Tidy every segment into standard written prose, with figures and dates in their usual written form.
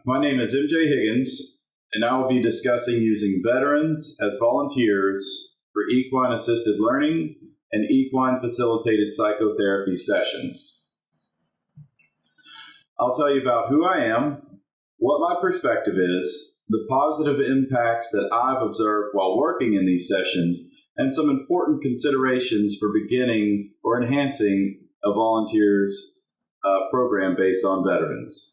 My name is MJ Higgins, and I will be discussing using veterans as volunteers for equine assisted learning and equine facilitated psychotherapy sessions. I'll tell you about who I am, what my perspective is, the positive impacts that I've observed while working in these sessions, and some important considerations for beginning or enhancing a volunteer's program based on veterans.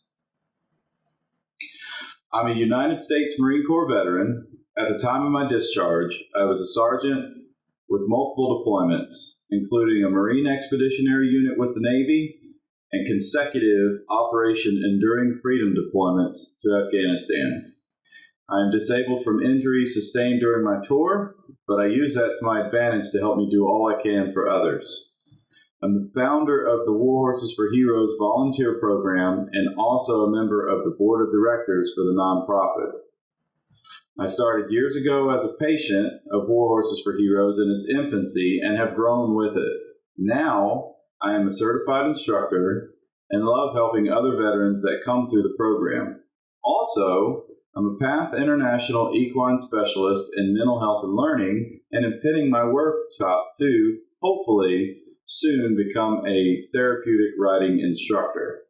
I'm a United States Marine Corps veteran. At the time of my discharge, I was a sergeant with multiple deployments, including a Marine Expeditionary Unit with the Navy and consecutive Operation Enduring Freedom deployments to Afghanistan. I am disabled from injuries sustained during my tour, but I use that to my advantage to help me do all I can for others. I'm the founder of the War Horses for Heroes volunteer program and also a member of the board of directors for the nonprofit. I started years ago as a patient of War Horses for Heroes in its infancy and have grown with it. Now, I am a certified instructor and love helping other veterans that come through the program. Also, I'm a PATH International Equine Specialist in Mental Health and Learning and am pinning my workshop to, hopefully, soon become a therapeutic riding instructor.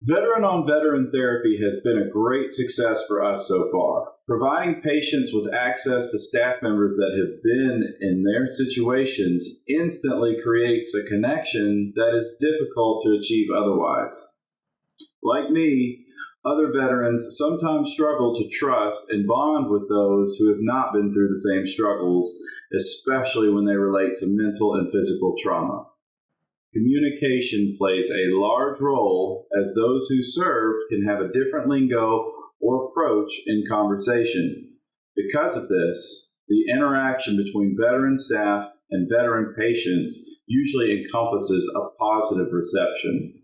Veteran-on-veteran therapy has been a great success for us so far. Providing patients with access to staff members that have been in their situations instantly creates a connection that is difficult to achieve otherwise. Like me, other veterans sometimes struggle to trust and bond with those who have not been through the same struggles, especially when they relate to mental and physical trauma. Communication plays a large role as those who served can have a different lingo or approach in conversation. Because of this, the interaction between veteran staff and veteran patients usually encompasses a positive reception.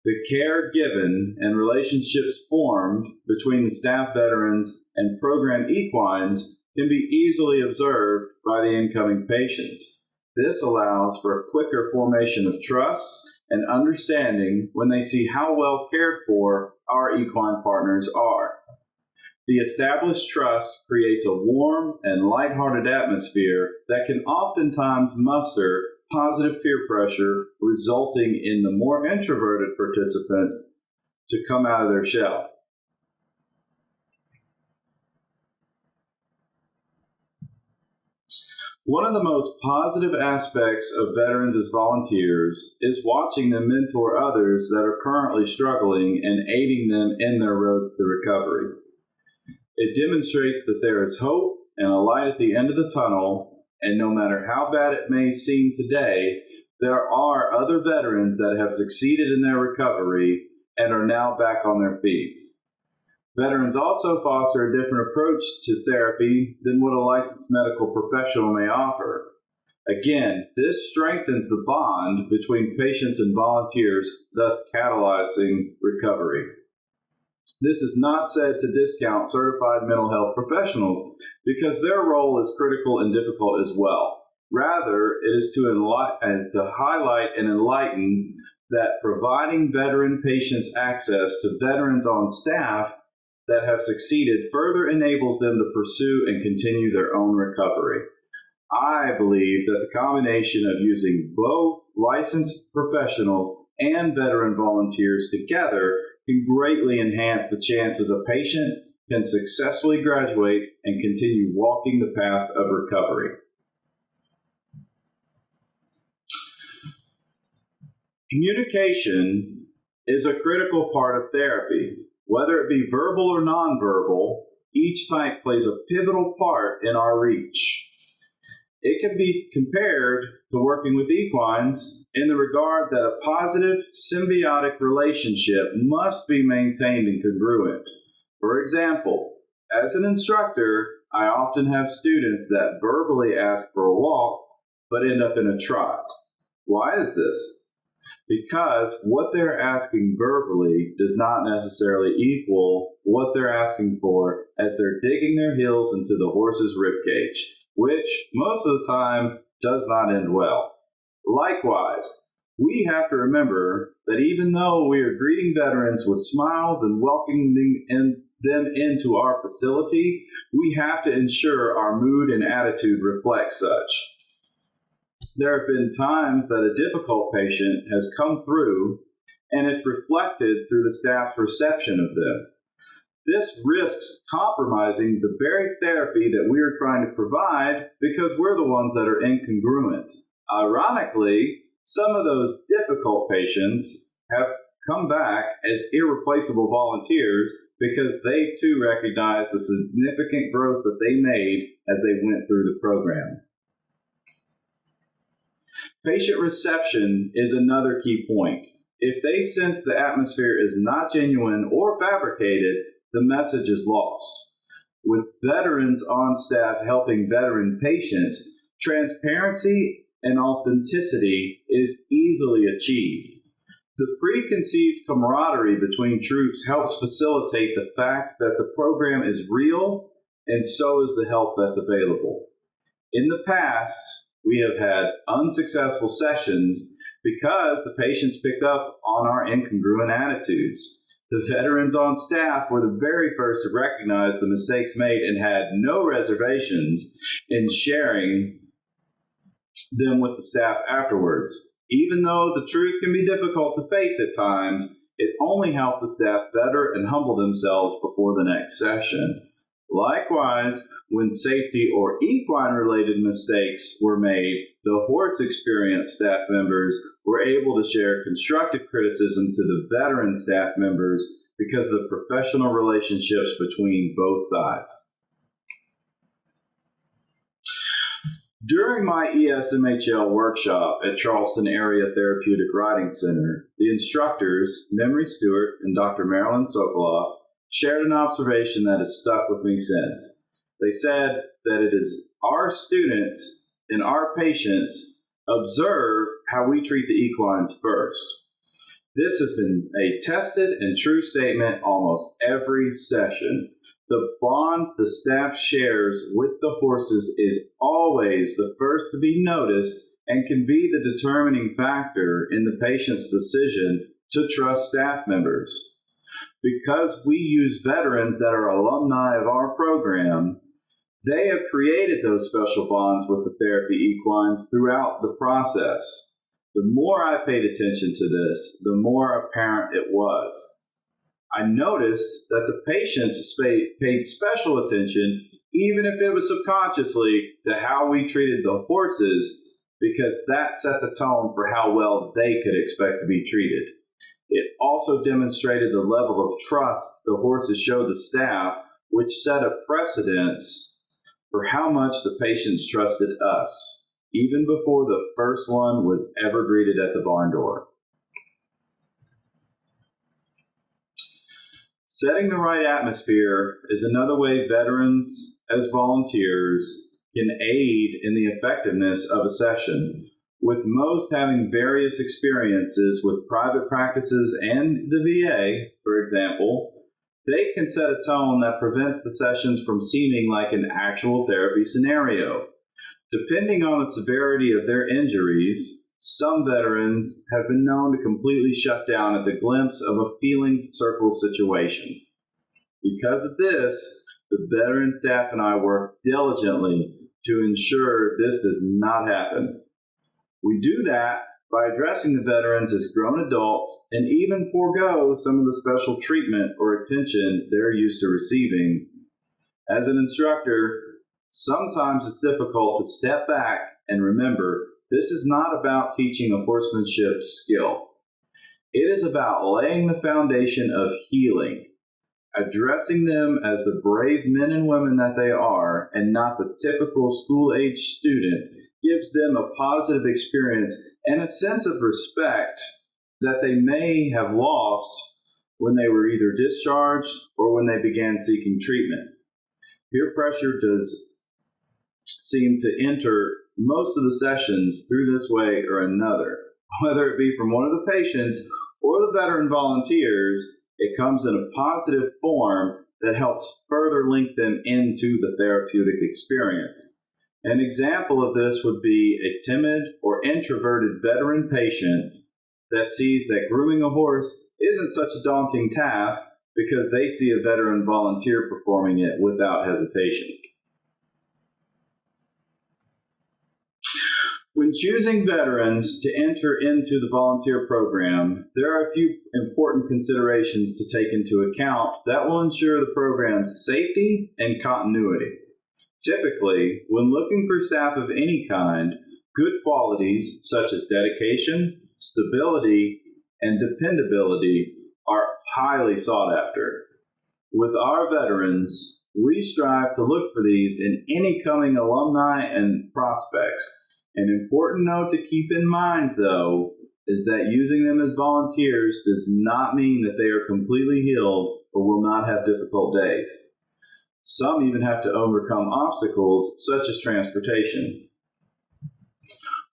The care given and relationships formed between the staff veterans and program equines can be easily observed by the incoming patients. This allows for a quicker formation of trust and understanding when they see how well cared for our equine partners are. The established trust creates a warm and lighthearted atmosphere that can oftentimes muster positive peer pressure, resulting in the more introverted participants to come out of their shell. One of the most positive aspects of veterans as volunteers is watching them mentor others that are currently struggling and aiding them in their roads to recovery. It demonstrates that there is hope and a light at the end of the tunnel, and no matter how bad it may seem today, there are other veterans that have succeeded in their recovery and are now back on their feet. Veterans also foster a different approach to therapy than what a licensed medical professional may offer. Again, this strengthens the bond between patients and volunteers, thus catalyzing recovery. This is not said to discount certified mental health professionals because their role is critical and difficult as well. Rather, it is to highlight and enlighten that providing veteran patients access to veterans on staff that have succeeded further enables them to pursue and continue their own recovery. I believe that the combination of using both licensed professionals and veteran volunteers together can greatly enhance the chances a patient can successfully graduate and continue walking the path of recovery. Communication is a critical part of therapy. Whether it be verbal or nonverbal, each type plays a pivotal part in our reach. It can be compared to working with equines in the regard that a positive symbiotic relationship must be maintained and congruent. For example, as an instructor, I often have students that verbally ask for a walk but end up in a trot. Why is this? Because what they're asking verbally does not necessarily equal what they're asking for as they're digging their heels into the horse's ribcage, which most of the time does not end well. Likewise, we have to remember that even though we are greeting veterans with smiles and welcoming them into our facility, we have to ensure our mood and attitude reflect such. There have been times that a difficult patient has come through and it's reflected through the staff's reception of them. This risks compromising the very therapy that we are trying to provide because we're the ones that are incongruent. Ironically, some of those difficult patients have come back as irreplaceable volunteers because they too recognize the significant growth that they made as they went through the program. Patient reception is another key point. If they sense the atmosphere is not genuine or fabricated, the message is lost. With veterans on staff helping veteran patients, transparency and authenticity is easily achieved. The preconceived camaraderie between troops helps facilitate the fact that the program is real, and so is the help that's available. In the past, we have had unsuccessful sessions because the patients picked up on our incongruent attitudes. The veterans on staff were the very first to recognize the mistakes made and had no reservations in sharing them with the staff afterwards. Even though the truth can be difficult to face at times, it only helped the staff better and humble themselves before the next session. Likewise, when safety or equine-related mistakes were made, the horse experienced staff members were able to share constructive criticism to the veteran staff members because of the professional relationships between both sides. During my ESMHL workshop at Charleston Area Therapeutic Riding Center, the instructors, Memory Stewart and Dr. Marilyn Sokoloff, shared an observation that has stuck with me since. They said that it is our students and our patients observe how we treat the equines first. This has been a tested and true statement almost every session. The bond the staff shares with the horses is always the first to be noticed and can be the determining factor in the patient's decision to trust staff members. Because we use veterans that are alumni of our program, they have created those special bonds with the therapy equines throughout the process. The more I paid attention to this, the more apparent it was. I noticed that the patients paid special attention, even if it was subconsciously, to how we treated the horses, because that set the tone for how well they could expect to be treated. It also demonstrated the level of trust the horses showed the staff, which set a precedence for how much the patients trusted us, even before the first one was ever greeted at the barn door. Setting the right atmosphere is another way veterans, as volunteers, can aid in the effectiveness of a session. With most having various experiences with private practices and the VA, for example, they can set a tone that prevents the sessions from seeming like an actual therapy scenario. Depending on the severity of their injuries, some veterans have been known to completely shut down at the glimpse of a feelings circle situation. Because of this, the veteran staff and I work diligently to ensure this does not happen. We do that by addressing the veterans as grown adults and even forego some of the special treatment or attention they're used to receiving. As an instructor, sometimes it's difficult to step back and remember this is not about teaching a horsemanship skill. It is about laying the foundation of healing, addressing them as the brave men and women that they are and not the typical school-age student gives them a positive experience and a sense of respect that they may have lost when they were either discharged or when they began seeking treatment. Peer pressure does seem to enter most of the sessions through this way or another. Whether it be from one of the patients or the veteran volunteers, it comes in a positive form that helps further link them into the therapeutic experience. An example of this would be a timid or introverted veteran patient that sees that grooming a horse isn't such a daunting task because they see a veteran volunteer performing it without hesitation. When choosing veterans to enter into the volunteer program, there are a few important considerations to take into account that will ensure the program's safety and continuity. Typically, when looking for staff of any kind, good qualities such as dedication, stability, and dependability are highly sought after. With our veterans, we strive to look for these in any coming alumni and prospects. An important note to keep in mind, though, is that using them as volunteers does not mean that they are completely healed or will not have difficult days. Some even have to overcome obstacles such as transportation.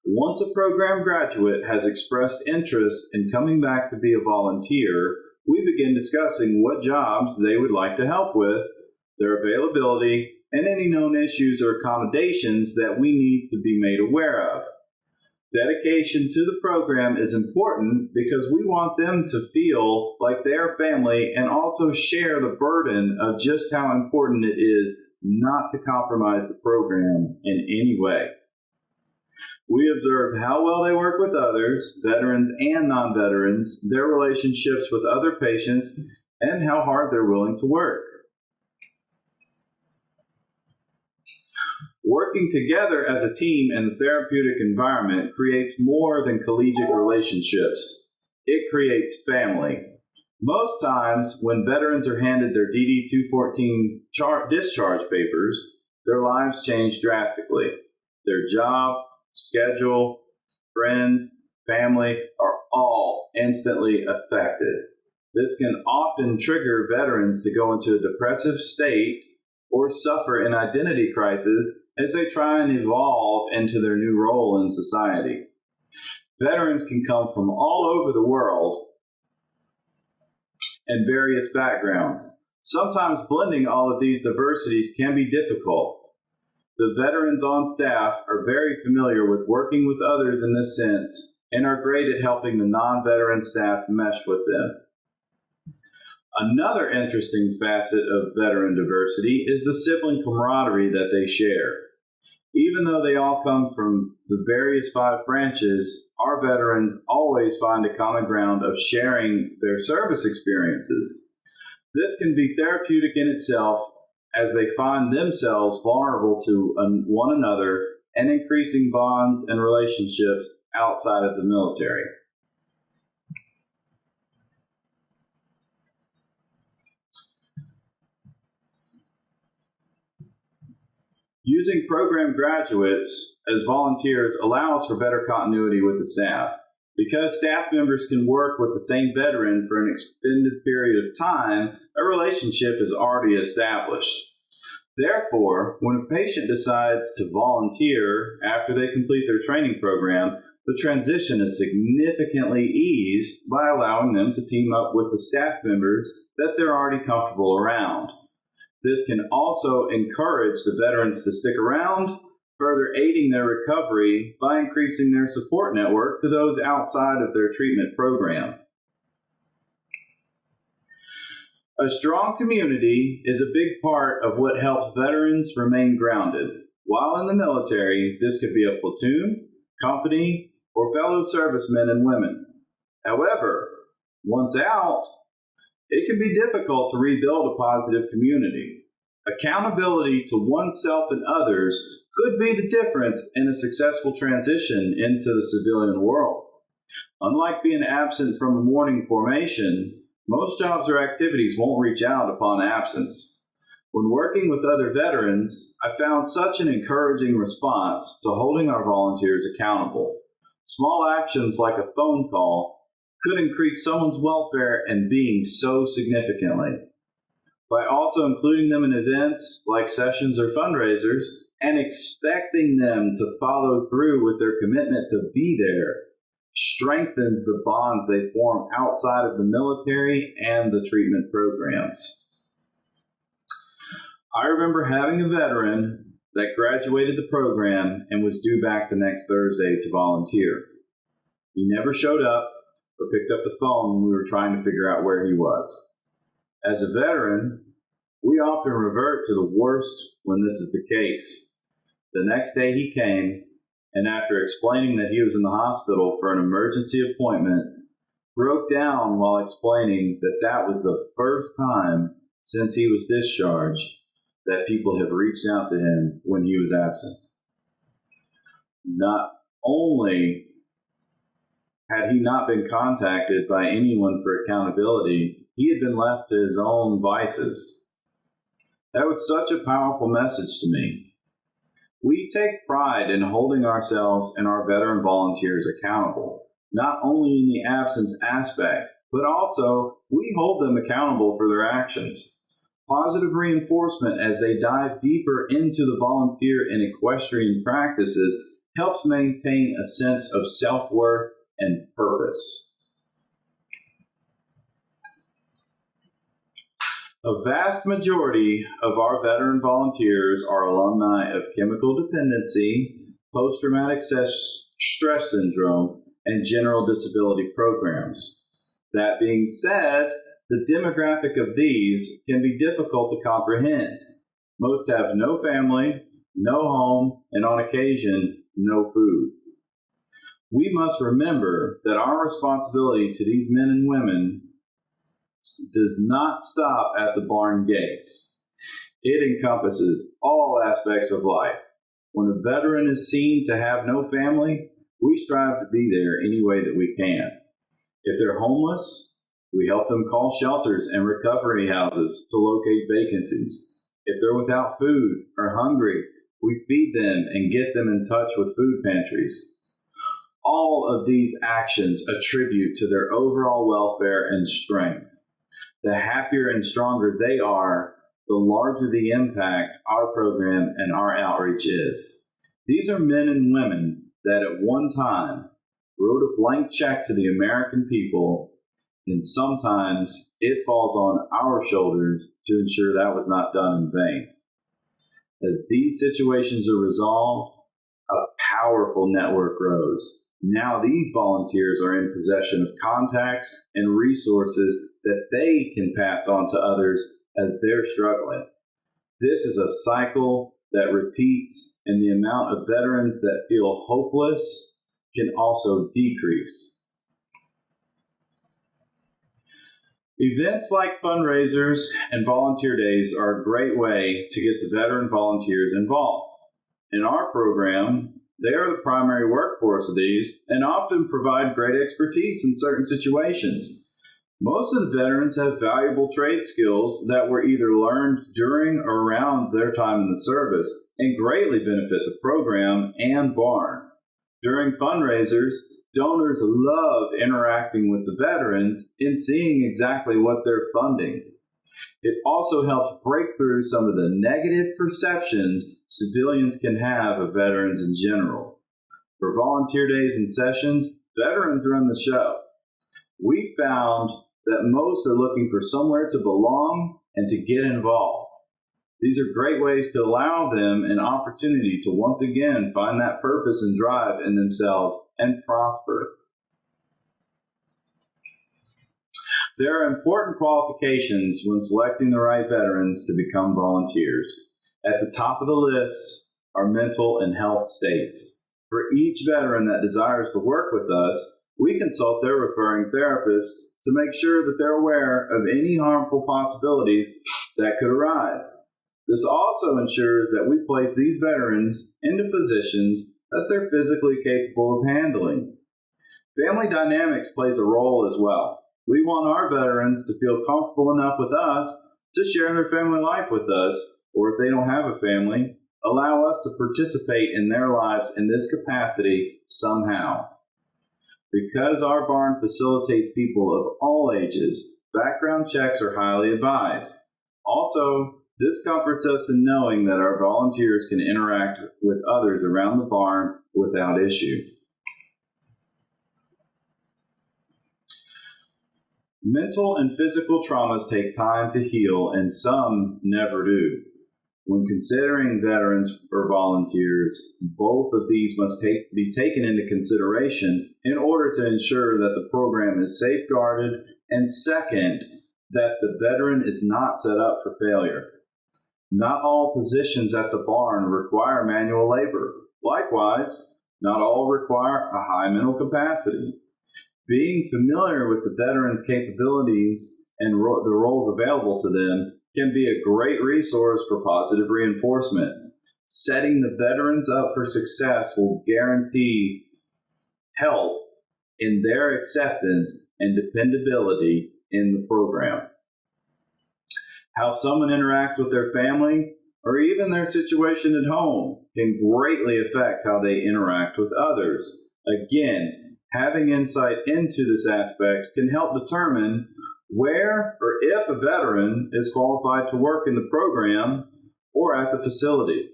Once a program graduate has expressed interest in coming back to be a volunteer, we begin discussing what jobs they would like to help with, their availability, and any known issues or accommodations that we need to be made aware of. Dedication to the program is important because we want them to feel like their family and also share the burden of just how important it is not to compromise the program in any way. We observe how well they work with others, veterans and non-veterans, their relationships with other patients, and how hard they're willing to work. Working together as a team in the therapeutic environment creates more than collegiate relationships. It creates family. Most times, when veterans are handed their DD-214 discharge papers, their lives change drastically. Their job, schedule, friends, family are all instantly affected. This can often trigger veterans to go into a depressive state or suffer an identity crisis as they try and evolve into their new role in society. Veterans can come from all over the world and various backgrounds. Sometimes blending all of these diversities can be difficult. The veterans on staff are very familiar with working with others in this sense and are great at helping the non-veteran staff mesh with them. Another interesting facet of veteran diversity is the sibling camaraderie that they share. Even though they all come from the various 5 branches, our veterans always find a common ground of sharing their service experiences. This can be therapeutic in itself as they find themselves vulnerable to one another and increasing bonds and relationships outside of the military. Using program graduates as volunteers allows for better continuity with the staff. Because staff members can work with the same veteran for an extended period of time, a relationship is already established. Therefore, when a patient decides to volunteer after they complete their training program, the transition is significantly eased by allowing them to team up with the staff members that they're already comfortable around. This can also encourage the veterans to stick around, further aiding their recovery by increasing their support network to those outside of their treatment program. A strong community is a big part of what helps veterans remain grounded. While in the military, this could be a platoon, company, or fellow servicemen and women. However, once out, it can be difficult to rebuild a positive community. Accountability to oneself and others could be the difference in a successful transition into the civilian world. Unlike being absent from a morning formation, most jobs or activities won't reach out upon absence. When working with other veterans, I found such an encouraging response to holding our volunteers accountable. Small actions like a phone call could increase someone's welfare and being so significantly. By also including them in events like sessions or fundraisers and expecting them to follow through with their commitment to be there strengthens the bonds they form outside of the military and the treatment programs. I remember having a veteran that graduated the program and was due back the next Thursday to volunteer. He never showed up, or picked up the phone when we were trying to figure out where he was. As a veteran, we often revert to the worst when this is the case. The next day he came, and after explaining that he was in the hospital for an emergency appointment, broke down while explaining that that was the first time since he was discharged that people have reached out to him when he was absent. Not only had he not been contacted by anyone for accountability, he had been left to his own vices. That was such a powerful message to me. We take pride in holding ourselves and our veteran volunteers accountable, not only in the absence aspect, but also we hold them accountable for their actions. Positive reinforcement as they dive deeper into the volunteer and equestrian practices helps maintain a sense of self-worth and purpose. A vast majority of our veteran volunteers are alumni of chemical dependency, post-traumatic stress syndrome, and general disability programs. That being said, the demographic of these can be difficult to comprehend. Most have no family, no home, and on occasion, no food. We must remember that our responsibility to these men and women does not stop at the barn gates. It encompasses all aspects of life. When a veteran is seen to have no family, we strive to be there any way that we can. If they're homeless, we help them call shelters and recovery houses to locate vacancies. If they're without food or hungry, we feed them and get them in touch with food pantries. All of these actions attribute to their overall welfare and strength. The happier and stronger they are, the larger the impact our program and our outreach is. These are men and women that at one time wrote a blank check to the American people, and sometimes it falls on our shoulders to ensure that was not done in vain. As these situations are resolved, a powerful network grows. Now these volunteers are in possession of contacts and resources that they can pass on to others as they're struggling. This is a cycle that repeats, and the amount of veterans that feel hopeless can also decrease. Events like fundraisers and volunteer days are a great way to get the veteran volunteers involved. In our program, they are the primary workforce of these and often provide great expertise in certain situations. Most of the veterans have valuable trade skills that were either learned during or around their time in the service and greatly benefit the program and barn. During fundraisers, donors love interacting with the veterans and seeing exactly what they're funding. It also helps break through some of the negative perceptions civilians can have of veterans in general. For volunteer days and sessions, veterans run the show. We found that most are looking for somewhere to belong and to get involved. These are great ways to allow them an opportunity to once again find that purpose and drive in themselves and prosper. There are important qualifications when selecting the right veterans to become volunteers. At the top of the list are mental and health states. For each veteran that desires to work with us, we consult their referring therapist to make sure that they're aware of any harmful possibilities that could arise. This also ensures that we place these veterans into positions that they're physically capable of handling. Family dynamics plays a role as well. We want our veterans to feel comfortable enough with us to share their family life with us, or if they don't have a family, allow us to participate in their lives in this capacity somehow. Because our barn facilitates people of all ages, background checks are highly advised. Also, this comforts us in knowing that our volunteers can interact with others around the barn without issue. Mental and physical traumas take time to heal, and some never do. When considering veterans or volunteers, both of these must be taken into consideration in order to ensure that the program is safeguarded, and second, that the veteran is not set up for failure. Not all positions at the barn require manual labor. Likewise, not all require a high mental capacity. Being familiar with the veteran's capabilities and the roles available to them can be a great resource for positive reinforcement. Setting the veterans up for success will guarantee help in their acceptance and dependability in the program. How someone interacts with their family or even their situation at home can greatly affect how they interact with others. Again, having insight into this aspect can help determine where or if a veteran is qualified to work in the program or at the facility.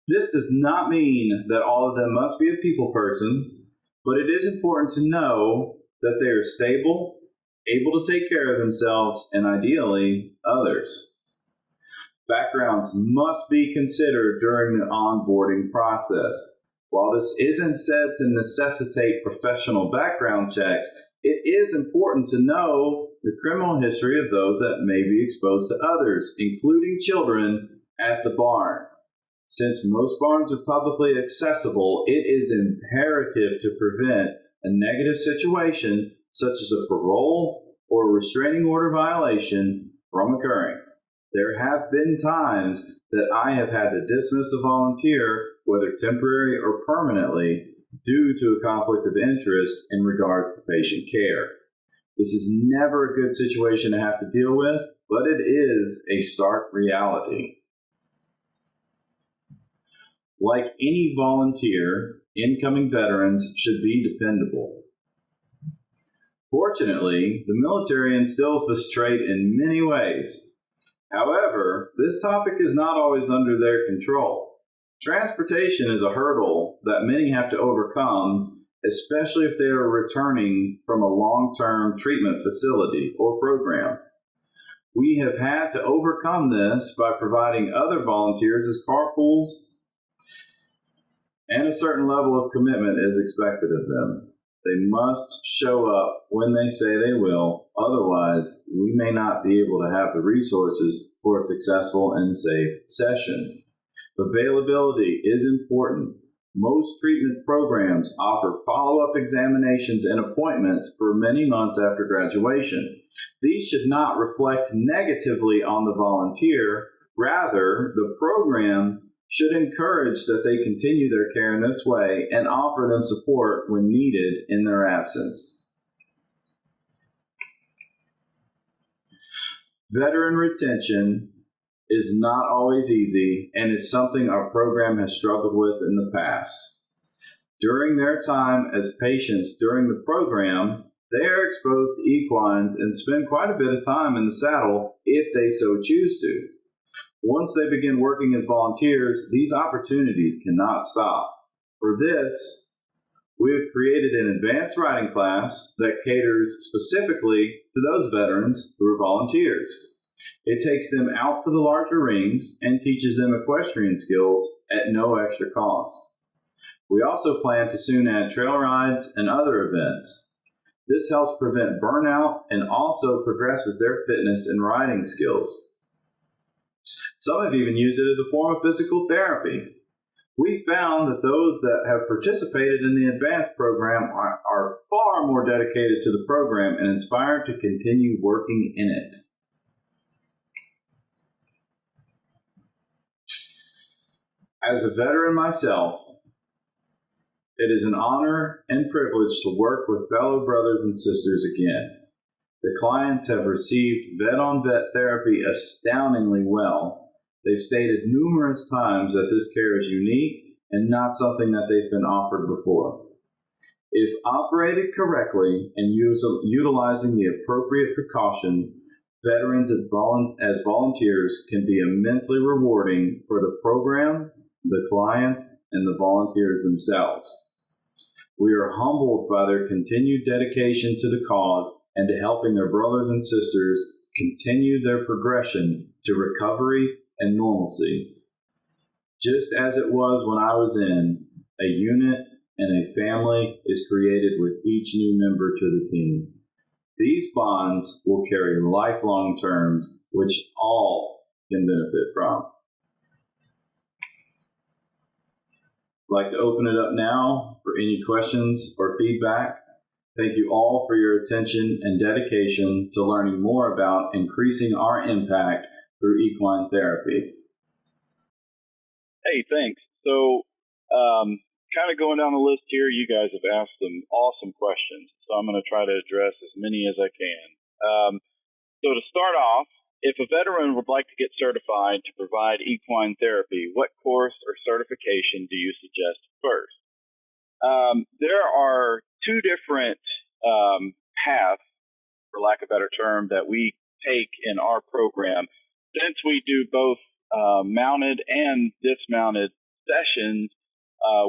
This does not mean that all of them must be a people person, but it is important to know that they are stable, able to take care of themselves, and ideally others. Backgrounds must be considered during the onboarding process. While this isn't said to necessitate professional background checks, it is important to know the criminal history of those that may be exposed to others, including children, at the barn. Since most barns are publicly accessible, it is imperative to prevent a negative situation, such as a parole or a restraining order violation, from occurring. There have been times that I have had to dismiss a volunteer, whether temporary or permanently, due to a conflict of interest in regards to patient care. This is never a good situation to have to deal with, but it is a stark reality. Like any volunteer, incoming veterans should be dependable. Fortunately, the military instills this trait in many ways. However, this topic is not always under their control. Transportation is a hurdle that many have to overcome, especially if they are returning from a long-term treatment facility or program. We have had to overcome this by providing other volunteers as carpools, and a certain level of commitment is expected of them. They must show up when they say they will, otherwise we may not be able to have the resources for a successful and safe session. Availability is important. Most treatment programs offer follow-up examinations and appointments for many months after graduation. These should not reflect negatively on the volunteer. Rather, the program should encourage that they continue their care in this way and offer them support when needed in their absence. Veteran retention is not always easy and is something our program has struggled with in the past. During their time as patients during the program, they are exposed to equines and spend quite a bit of time in the saddle if they so choose to. Once they begin working as volunteers, these opportunities cannot stop. For this, we have created an advanced riding class that caters specifically to those veterans who are volunteers. It takes them out to the larger rings and teaches them equestrian skills at no extra cost. We also plan to soon add trail rides and other events. This helps prevent burnout and also progresses their fitness and riding skills. Some have even used it as a form of physical therapy. We found that those that have participated in the advanced program are far more dedicated to the program and inspired to continue working in it. As a veteran myself, it is an honor and privilege to work with fellow brothers and sisters again. The clients have received vet-on-vet therapy astoundingly well. They've stated numerous times that this care is unique and not something that they've been offered before. If operated correctly and utilizing the appropriate precautions, veterans as volunteers can be immensely rewarding for the program, the clients, and the volunteers themselves. We are humbled by their continued dedication to the cause and to helping their brothers and sisters continue their progression to recovery and normalcy. Just as it was when I was in, a unit and a family is created with each new member to the team. These bonds will carry lifelong terms which all can benefit from. I'd like to open it up now for any questions or feedback. Thank you all for your attention and dedication to learning more about increasing our impact through equine therapy. Hey, thanks. So, kind of going down the list here, you guys have asked some awesome questions, so I'm going to try to address as many as I can. So to start off, if a veteran would like to get certified to provide equine therapy, what course or certification do you suggest first? There are two different paths, for lack of a better term, that we take in our program. Since we do both mounted and dismounted sessions,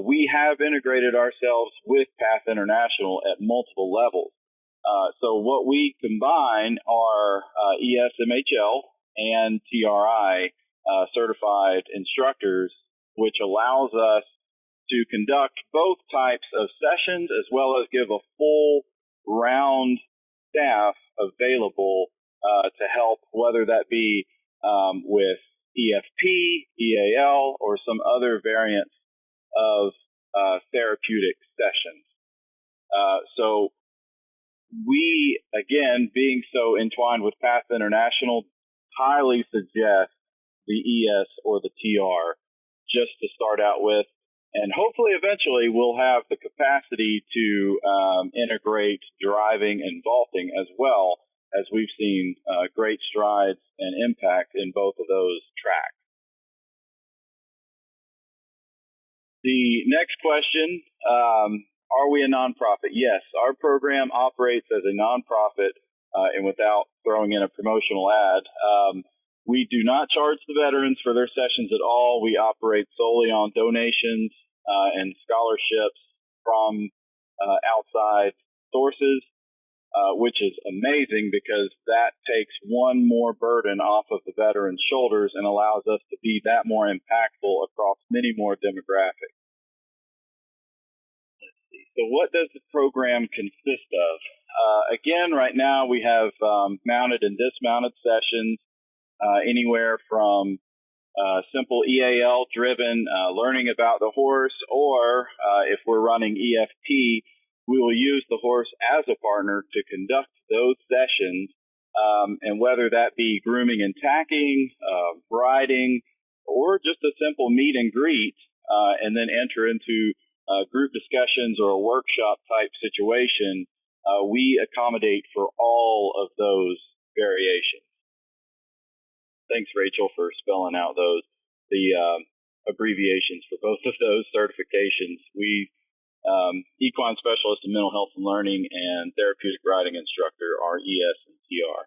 we have integrated ourselves with Path International at multiple levels. So what we combine are ESMHL and TRI certified instructors, which allows us to conduct both types of sessions as well as give a full round staff available to help, whether that be with EFP, EAL, or some other variants of therapeutic sessions. So we, again, being so entwined with Path International, highly suggest the ES or the TR just to start out with. And hopefully eventually we'll have the capacity to integrate driving and vaulting as well, as we've seen great strides and impact in both of those tracks. The next question, are we a nonprofit? Yes, our program operates as a nonprofit, and without throwing in a promotional ad, we do not charge the veterans for their sessions at all. We operate solely on donations and scholarships from outside sources, which is amazing because that takes one more burden off of the veterans' shoulders and allows us to be that more impactful across many more demographics. So what does the program consist of? Again, right now we have mounted and dismounted sessions, anywhere from simple EAL driven learning about the horse, or if we're running EFP, we will use the horse as a partner to conduct those sessions, and whether that be grooming and tacking, riding, or just a simple meet and greet, and then enter into group discussions or a workshop type situation, we accommodate for all of those variations. Thanks, Rachel, for spelling out the abbreviations for both of those certifications. We, Equine Specialist in Mental Health and Learning and Therapeutic Riding Instructor are ES and TR.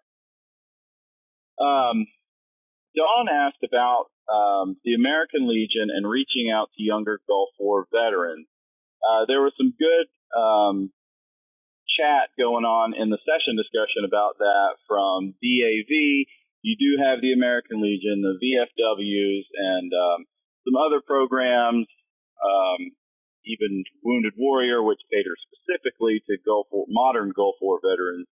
Dawn asked about the American Legion and reaching out to younger Gulf War veterans. There was some good chat going on in the session discussion about that from DAV. You do have the American Legion, the VFWs, and some other programs, even Wounded Warrior, which caters specifically to modern Gulf War veterans.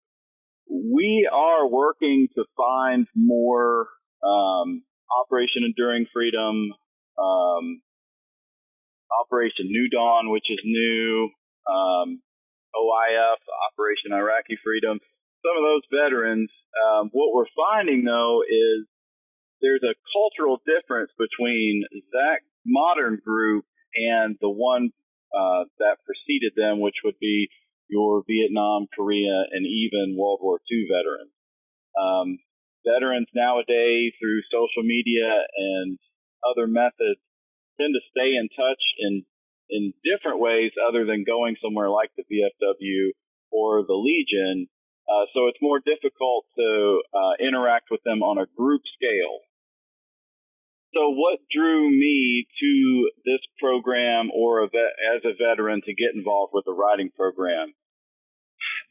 We are working to find more Operation Enduring Freedom, Operation New Dawn, which is new, OIF, Operation Iraqi Freedom. Some of those veterans, what we're finding, though, is there's a cultural difference between that modern group and the one that preceded them, which would be your Vietnam, Korea, and even World War II veterans. Veterans nowadays, through social media and other methods, tend to stay in touch in different ways other than going somewhere like the VFW or the Legion. So it's more difficult to interact with them on a group scale. So what drew me to this program or as a veteran to get involved with the riding program?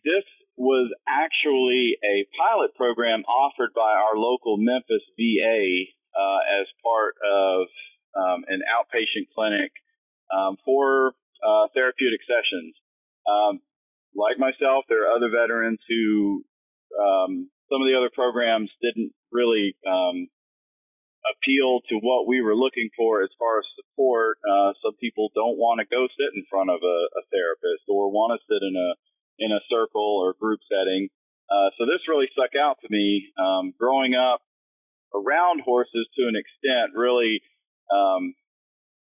This was actually a pilot program offered by our local Memphis VA as part of an outpatient clinic for therapeutic sessions. Like myself, there are other veterans who some of the other programs didn't really appeal to what we were looking for as far as support. Some people don't want to go sit in front of a therapist or want to sit in a circle or group setting. So this really stuck out to me. Growing up around horses to an extent really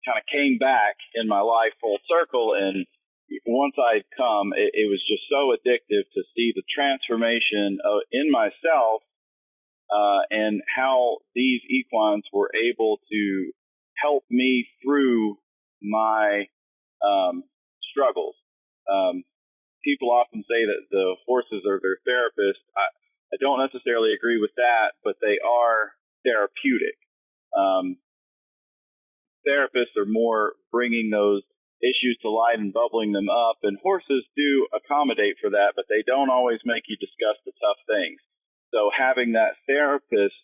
kind of came back in my life full circle. And once I'd come, it was just so addictive to see the transformation in myself and how these equines were able to help me through my struggles. People often say that the horses are their therapists. I don't necessarily agree with that, but they are therapeutic. Therapists are more bringing those issues to light and bubbling them up, and horses do accommodate for that, but they don't always make you discuss the tough things. So having that therapist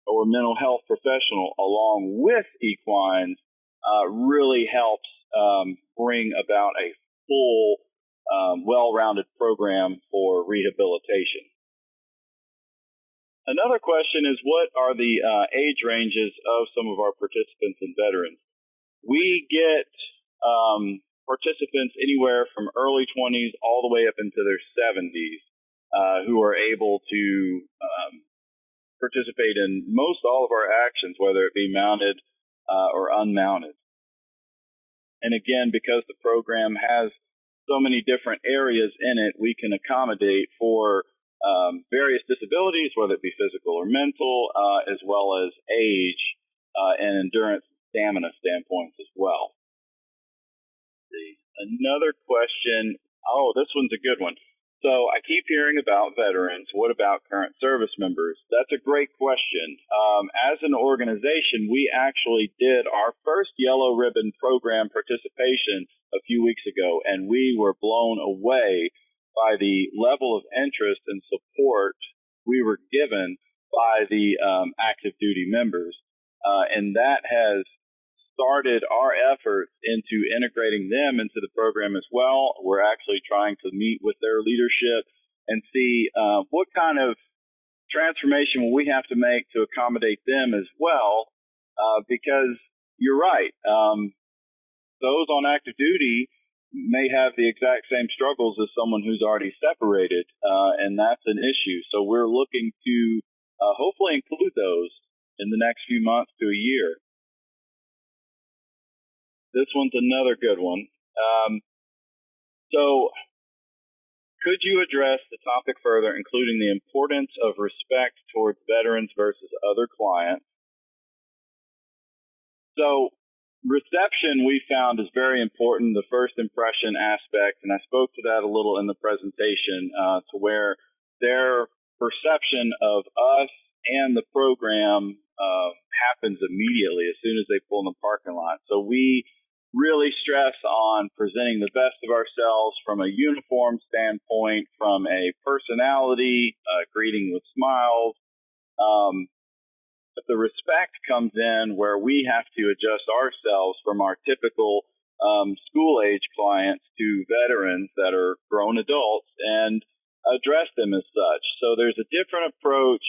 or mental health professional along with equines really helps bring about a full, well-rounded program for rehabilitation. Another question is, what are the age ranges of some of our participants and veterans? We get participants anywhere from early 20s all the way up into their 70s who are able to participate in most all of our actions, whether it be mounted or unmounted. And again, because the program has so many different areas in it, we can accommodate for various disabilities, whether it be physical or mental, as well as age and endurance and stamina standpoints as well. Another question. Oh, this one's a good one. So I keep hearing about veterans. What about current service members? That's a great question. As an organization, we actually did our first Yellow Ribbon program participation a few weeks ago, and we were blown away by the level of interest and support we were given by the active duty members. And that has started our efforts into integrating them into the program as well. We're actually trying to meet with their leadership and see what kind of transformation will we have to make to accommodate them as well, because you're right. Those on active duty may have the exact same struggles as someone who's already separated, and that's an issue. So we're looking to hopefully include those in the next few months to a year. This one's another good one. So could you address the topic further, including the importance of respect towards veterans versus other clients? So reception we found is very important, the first impression aspect, and I spoke to that a little in the presentation, to where their perception of us and the program happens immediately as soon as they pull in the parking lot. So we really stress on presenting the best of ourselves from a uniform standpoint, from a personality, greeting with smiles. But the respect comes in where we have to adjust ourselves from our typical school-age clients to veterans that are grown adults and address them as such. So there's a different approach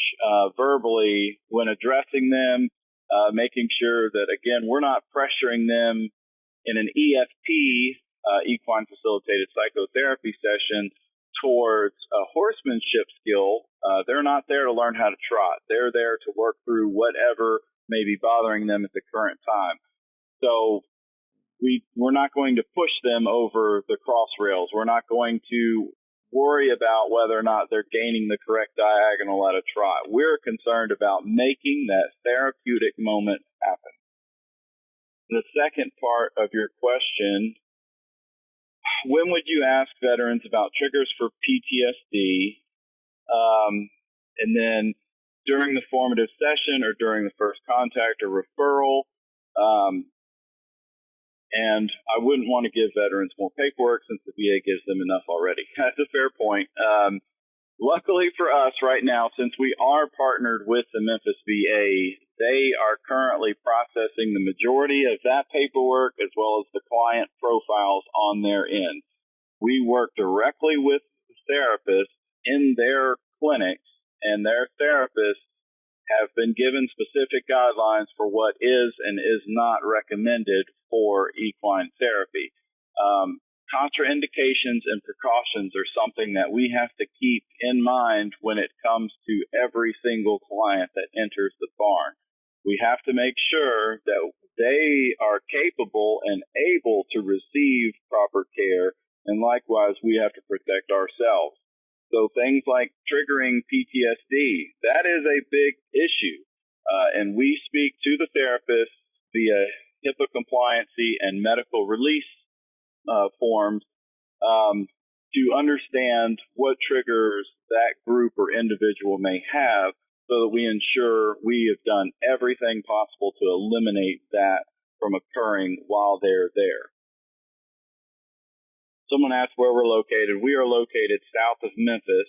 verbally when addressing them, making sure that, again, we're not pressuring them in an EFP, equine facilitated psychotherapy session, towards a horsemanship skill. They're not there to learn how to trot. They're there to work through whatever may be bothering them at the current time. So we're not going to push them over the cross rails. We're not going to worry about whether or not they're gaining the correct diagonal at a trot. We're concerned about making that therapeutic moment happen. The second part of your question, when would you ask veterans about triggers for PTSD? And then during the formative session or during the first contact or referral? And I wouldn't want to give veterans more paperwork since the VA gives them enough already. That's a fair point. Luckily for us right now, since we are partnered with the Memphis VA, they are currently processing the majority of that paperwork as well as the client profiles on their end. We work directly with the therapists in their clinics, and their therapists have been given specific guidelines for what is and is not recommended for equine therapy. Contraindications and precautions are something that we have to keep in mind when it comes to every single client that enters the barn. We have to make sure that they are capable and able to receive proper care, and likewise, we have to protect ourselves. So things like triggering PTSD, that is a big issue. And we speak to the therapist via HIPAA compliancy and medical release forms to understand what triggers that group or individual may have, so that we ensure we have done everything possible to eliminate that from occurring while they're there. Someone asked where we're located. We are located south of Memphis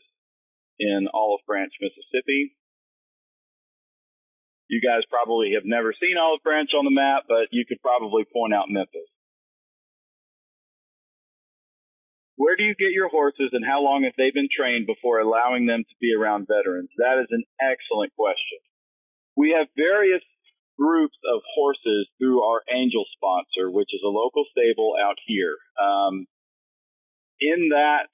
in Olive Branch, Mississippi. You guys probably have never seen Olive Branch on the map, but you could probably point out Memphis. Where do you get your horses, and how long have they been trained before allowing them to be around veterans? That is an excellent question. We have various groups of horses through our Angel sponsor, which is a local stable out here. In that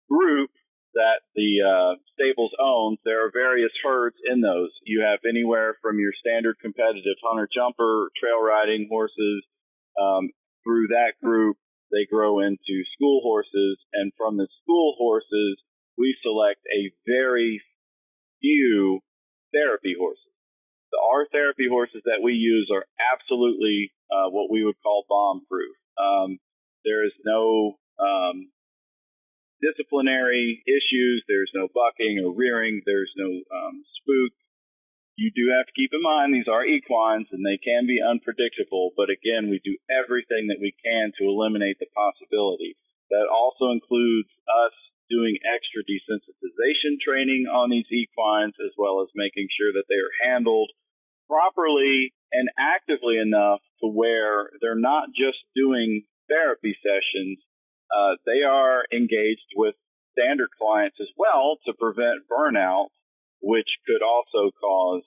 group that the stables own, there are various herds in those. You have anywhere from your standard competitive hunter-jumper, trail riding horses. Through that group, they grow into school horses, and from the school horses, we select a very few therapy horses. So our therapy horses that we use are absolutely what we would call bomb-proof. There is no disciplinary issues. There's no bucking or rearing. There's no spook. You do have to keep in mind these are equines and they can be unpredictable, but again, we do everything that we can to eliminate the possibility. That also includes us doing extra desensitization training on these equines, as well as making sure that they are handled properly and actively enough to where they're not just doing therapy sessions, they are engaged with standard clients as well to prevent burnout, which could also cause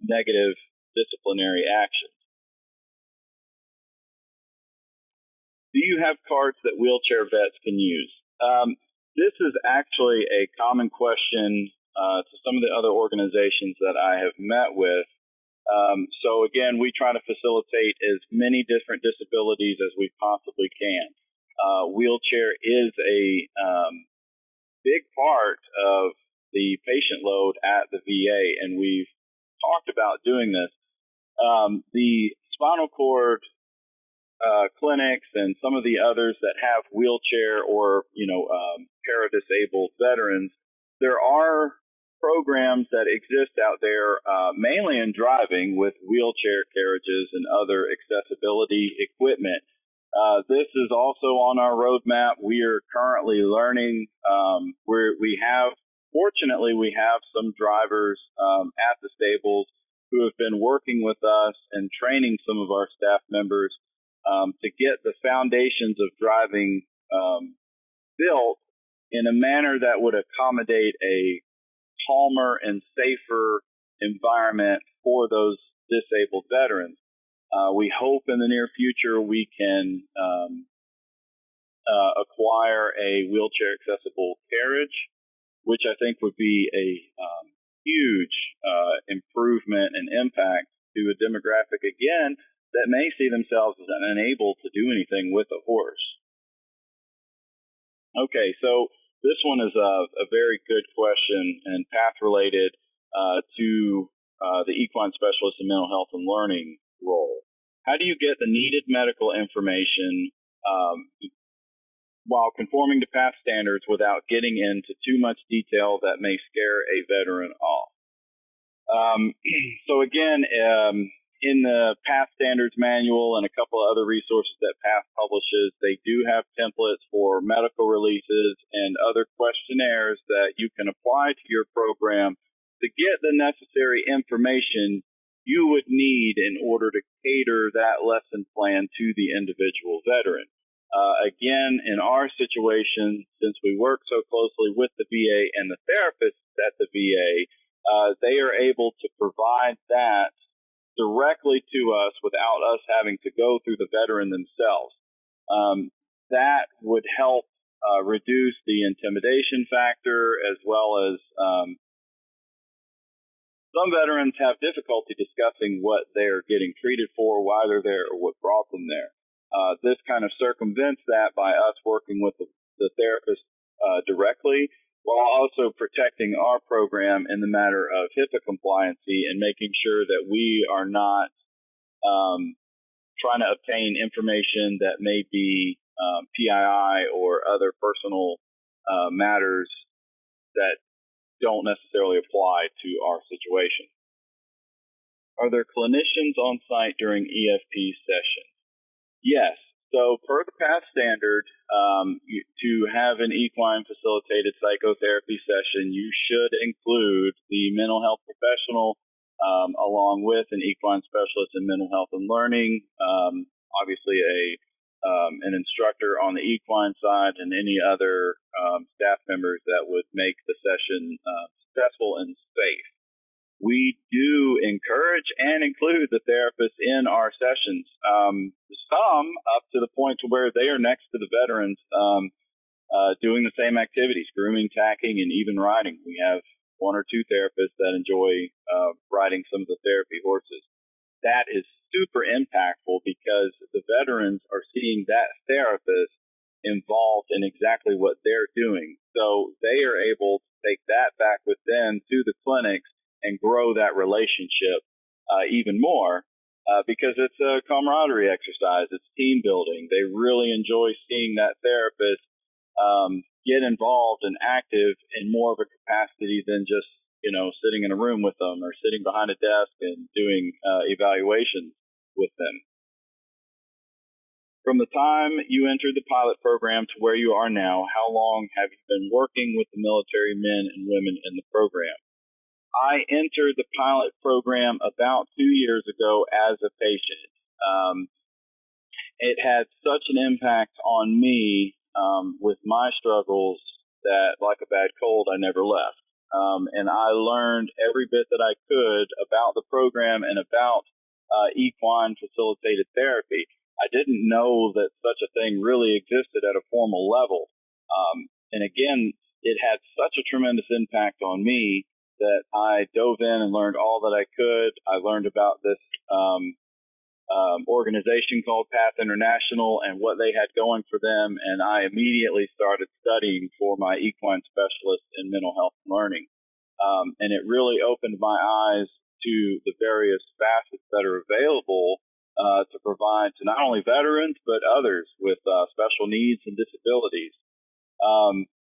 negative disciplinary actions. Do you have cards that wheelchair vets can use? This is actually a common question to some of the other organizations that I have met with. So again, we try to facilitate as many different disabilities as we possibly can. Wheelchair is a big part of the patient load at the VA, and we've talked about doing this. The spinal cord clinics and some of the others that have wheelchair or para-disabled veterans, there are programs that exist out there, mainly in driving, with wheelchair carriages and other accessibility equipment. This is also on our roadmap. We are currently learning. Fortunately, we have some drivers at the stables who have been working with us and training some of our staff members to get the foundations of driving built in a manner that would accommodate a calmer and safer environment for those disabled veterans. We hope in the near future we can acquire a wheelchair accessible carriage, which I think would be a huge improvement and impact to a demographic, again, that may see themselves as unable to do anything with a horse. Okay, so this one is a very good question and path related to the equine specialist in mental health and learning role. How do you get the needed medical information while conforming to past standards without getting into too much detail that may scare a veteran off? So again, in the PATH Standards Manual and a couple of other resources that PATH publishes, they do have templates for medical releases and other questionnaires that you can apply to your program to get the necessary information you would need in order to cater that lesson plan to the individual veteran. Again, in our situation, since we work so closely with the VA and the therapists at the VA, they are able to provide that directly to us without us having to go through the veteran themselves. That would help reduce the intimidation factor, as well as some veterans have difficulty discussing what they're getting treated for, why they're there, or what brought them there. This kind of circumvents that by us working with the therapist directly, while also protecting our program in the matter of HIPAA compliancy and making sure that we are not trying to obtain information that may be PII or other personal matters that don't necessarily apply to our situation. Are there clinicians on site during EFP sessions? Yes. So per the PATH standard, to have an equine facilitated psychotherapy session, you should include the mental health professional along with an equine specialist in mental health and learning, obviously an instructor on the equine side, and any other staff members that would make the session successful and safe. We do encourage and include the therapists in our sessions, some up to the point to where they are next to the veterans doing the same activities, grooming, tacking, and even riding. We have one or two therapists that enjoy riding some of the therapy horses. That is super impactful because the veterans are seeing that therapist involved in exactly what they're doing. So they are able to take that back with them to the clinics and grow that relationship even more because it's a camaraderie exercise. It's team building. They really enjoy seeing that therapist get involved and active in more of a capacity than just, sitting in a room with them or sitting behind a desk and doing evaluations with them. From the time you entered the pilot program to where you are now, how long have you been working with the military men and women in the program? I entered the pilot program about 2 years ago as a patient. It had such an impact on me with my struggles that, like a bad cold, I never left. And I learned every bit that I could about the program and about equine facilitated therapy. I didn't know that such a thing really existed at a formal level. And again, it had such a tremendous impact on me that I dove in and learned all that I could. I learned about this organization called PATH International and what they had going for them, and I immediately started studying for my equine specialist in mental health and learning. And it really opened my eyes to the various facets that are available to provide to not only veterans, but others with special needs and disabilities.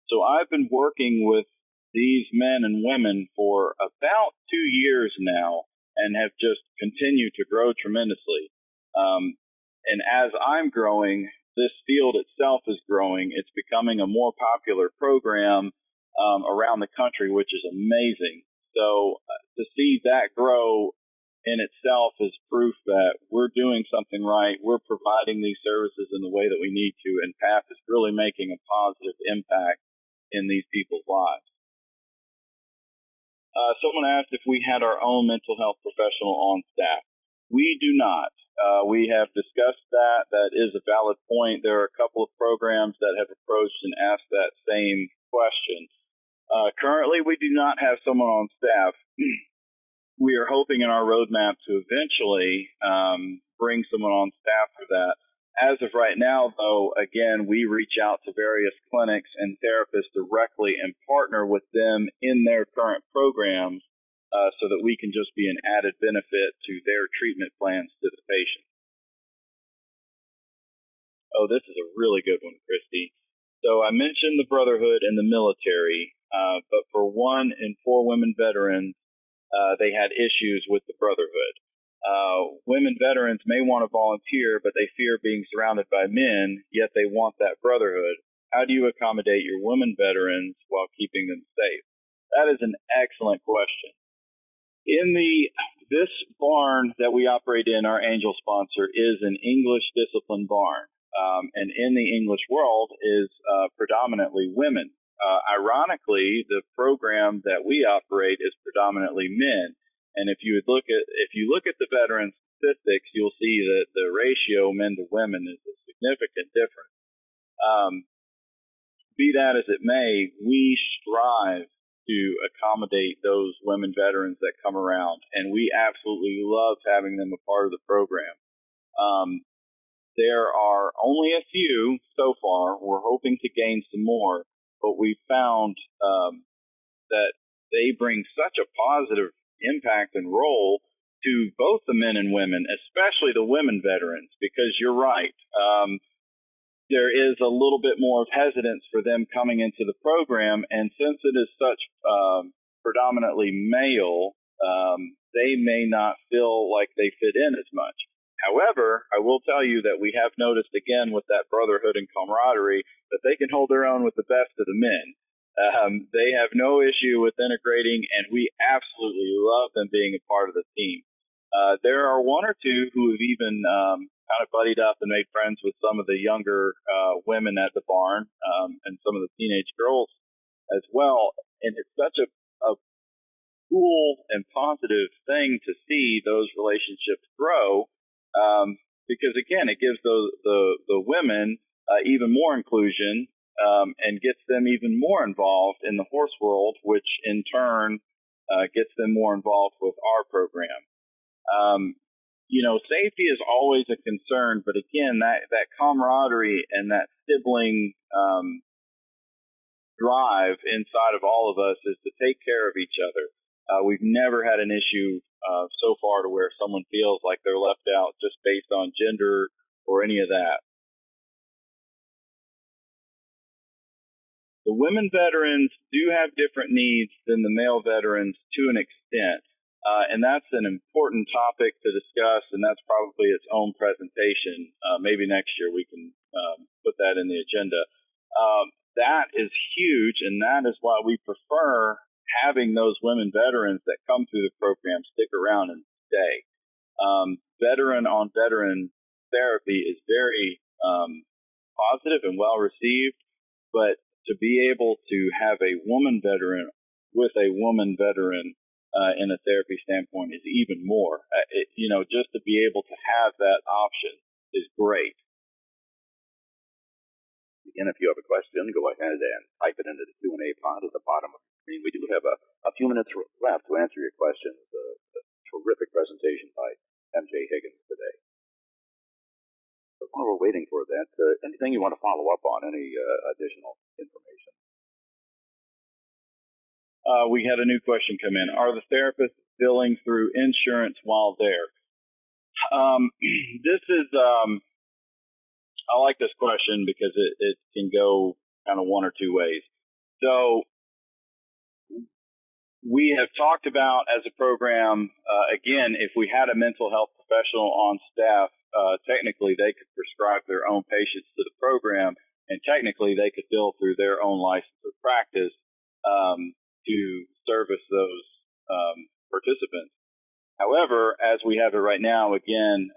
So I've been working with these men and women for about 2 years now and have just continued to grow tremendously. And as I'm growing, this field itself is growing. It's becoming a more popular program around the country, which is amazing. So to see that grow in itself is proof that we're doing something right. We're providing these services in the way that we need to, and PATH is really making a positive impact in these people's lives. Someone asked if we had our own mental health professional on staff. We do not. We have discussed that. That is a valid point. There are a couple of programs that have approached and asked that same question. Currently, we do not have someone on staff. We are hoping in our roadmap to eventually bring someone on staff for that. As of right now, though, again, we reach out to various clinics and therapists directly and partner with them in their current programs so that we can just be an added benefit to their treatment plans to the patient. Oh, this is a really good one, Christy. So I mentioned the Brotherhood in the military, but for 1 in 4 women veterans, they had issues with the Brotherhood. Women veterans may want to volunteer, but they fear being surrounded by men, yet they want that brotherhood. How do you accommodate your women veterans while keeping them safe? That is an excellent question. This barn that we operate in, our angel sponsor, is an English discipline barn. And in the English world is predominantly women. Ironically, the program that we operate is predominantly men. And if you look at the veteran statistics, you'll see that the ratio men to women is a significant difference. Be that as it may, we strive to accommodate those women veterans that come around, and we absolutely love having them a part of the program. There are only a few so far. We're hoping to gain some more, but we found that they bring such a positive impact and role to both the men and women, especially the women veterans, because you're right. There is a little bit more of hesitance for them coming into the program, and since it is such predominantly male, they may not feel like they fit in as much. However, I will tell you that we have noticed again with that brotherhood and camaraderie that they can hold their own with the best of the men. They have no issue with integrating, and we absolutely love them being a part of the team. There are one or two who have even kind of buddied up and made friends with some of the younger women at the barn and some of the teenage girls as well. And it's such a cool and positive thing to see those relationships grow because, again, it gives the women even more inclusion and gets them even more involved in the horse world, which in turn gets them more involved with our program. Safety is always a concern, but again, that camaraderie and that sibling drive inside of all of us is to take care of each other. We've never had an issue so far to where someone feels like they're left out just based on gender or any of that. The women veterans do have different needs than the male veterans to an extent. And that's an important topic to discuss, and that's probably its own presentation. Maybe next year we can put that in the agenda. That is huge, and that is why we prefer having those women veterans that come through the program stick around and stay. Veteran-on-veteran therapy is very positive and well received, but to be able to have a woman veteran with a woman veteran in a therapy standpoint is even more. Just to be able to have that option is great. Again, if you have a question, go ahead and type it into the Q&A pod at the bottom of the screen. We do have a few minutes left to answer your questions. A terrific presentation by MJ Higgins today. But while we're waiting for that, anything you want to follow up on, any additional information? We had a new question come in. Are the therapists billing through insurance while there? This is, I like this question because it can go kind of one or two ways. So we have talked about as a program, again, if we had a mental health professional on staff, technically they could prescribe their own patients to the program, and technically they could bill through their own license of practice to service those participants. However, as we have it right now, again,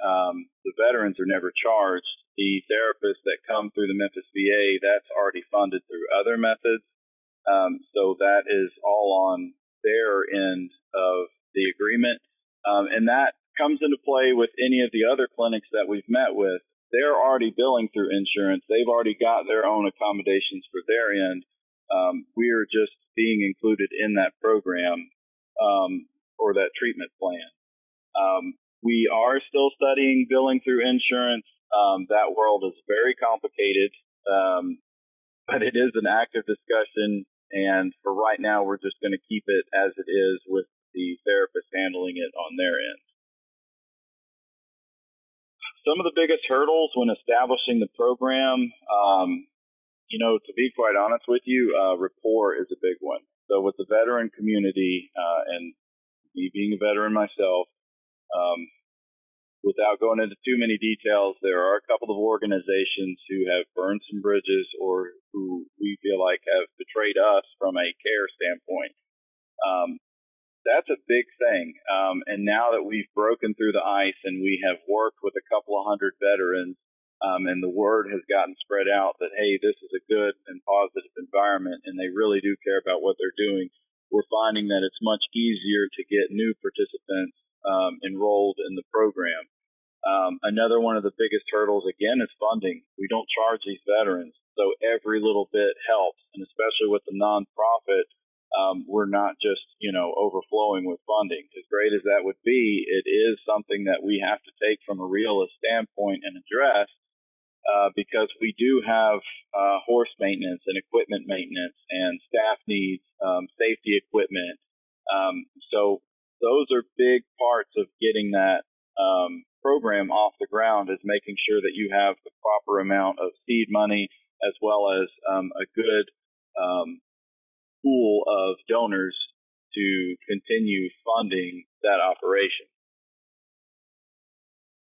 the veterans are never charged. The therapists that come through the Memphis VA, that's already funded through other methods. So that is all on their end of the agreement. And that comes into play with any of the other clinics that we've met with. They're already billing through insurance. They've already got their own accommodations for their end. We are just being included in that program or that treatment plan. We are still studying billing through insurance. That world is very complicated, but it is an active discussion. And for right now, we're just going to keep it as it is with the therapist handling it on their end. Some of the biggest hurdles when establishing the program, to be quite honest with you, rapport is a big one. So with the veteran community, and me being a veteran myself, without going into too many details, there are a couple of organizations who have burned some bridges or who we feel like have betrayed us from a care standpoint. That's a big thing. And now that we've broken through the ice and we have worked with a couple of hundred veterans, and the word has gotten spread out that, hey, this is a good and positive environment and they really do care about what they're doing, we're finding that it's much easier to get new participants enrolled in the program. Another one of the biggest hurdles, again, is funding. We don't charge these veterans, so every little bit helps, and especially with the nonprofit, we're not just, overflowing with funding. As great as that would be, it is something that we have to take from a realist standpoint and address, because we do have horse maintenance and equipment maintenance and staff needs, safety equipment. So those are big parts of getting that program off the ground, is making sure that you have the proper amount of seed money as well as a good pool of donors to continue funding that operation.